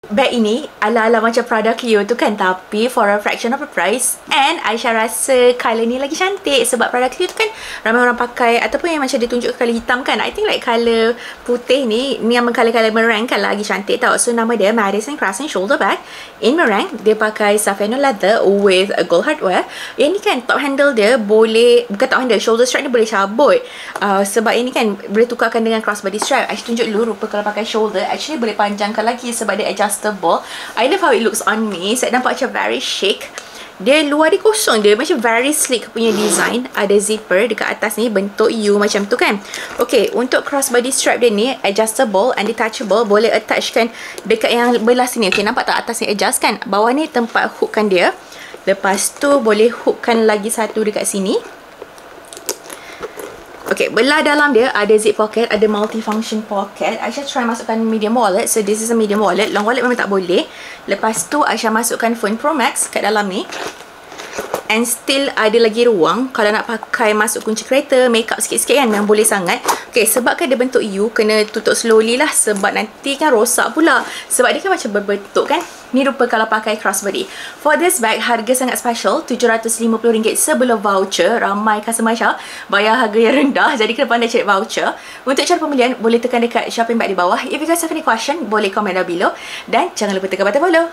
Bag ini ala-ala macam Prada Clio tu kan, tapi for a fraction of the price. And Aisyah rasa colour ni lagi cantik sebab Prada Clio tu kan ramai orang pakai, ataupun yang macam dia tunjuk colour hitam kan. I think like colour putih ni yang colour-colour meringue kan lagi cantik tau. So nama dia Madison Crescent Shoulder Bag in meringue. Dia pakai Saffiano leather with a gold hardware. Yang ni kan top handle dia boleh, bukan top handle, shoulder strap ni boleh cabut. Sebab ini kan boleh tukarkan dengan crossbody strap. Aisyah tunjuk dulu rupa kalau pakai shoulder actually boleh panjangkan lagi sebab dia adjustable. I love how it looks on me. Saya nampak macam very chic. Dia luar dia kosong, dia macam very sleek punya design. Ada zipper dekat atas ni bentuk U macam tu kan. Okay, untuk crossbody strap dia ni adjustable and detachable. Boleh attachkan dekat yang belah sini. Okay, nampak tak atas ni adjust kan? Bawah ni tempat hookkan dia. Lepas tu boleh hookkan lagi satu dekat sini. Okay, belah dalam dia ada zip pocket, ada multifunction pocket. Aisyah try masukkan medium wallet. So this is a medium wallet. Long wallet memang tak boleh. Lepas tu Aisyah masukkan phone Pro Max kat dalam ni. And still ada lagi ruang kalau nak pakai masuk kunci kereta, makeup sikit-sikit kan, memang boleh sangat. Okay, sebabkan dia bentuk U, kena tutup slowly lah sebab nanti kan rosak pula. Sebab dia kan macam berbentuk kan. Ni rupa kalau pakai crossbody. For this bag, harga sangat special, RM750 sebelum voucher. Ramai customer Aisyah bayar harga yang rendah, jadi kena pandai cari voucher. Untuk cara pembelian, boleh tekan dekat shopping bag di bawah. If you guys have any question, boleh comment down below. Dan jangan lupa tekan button follow.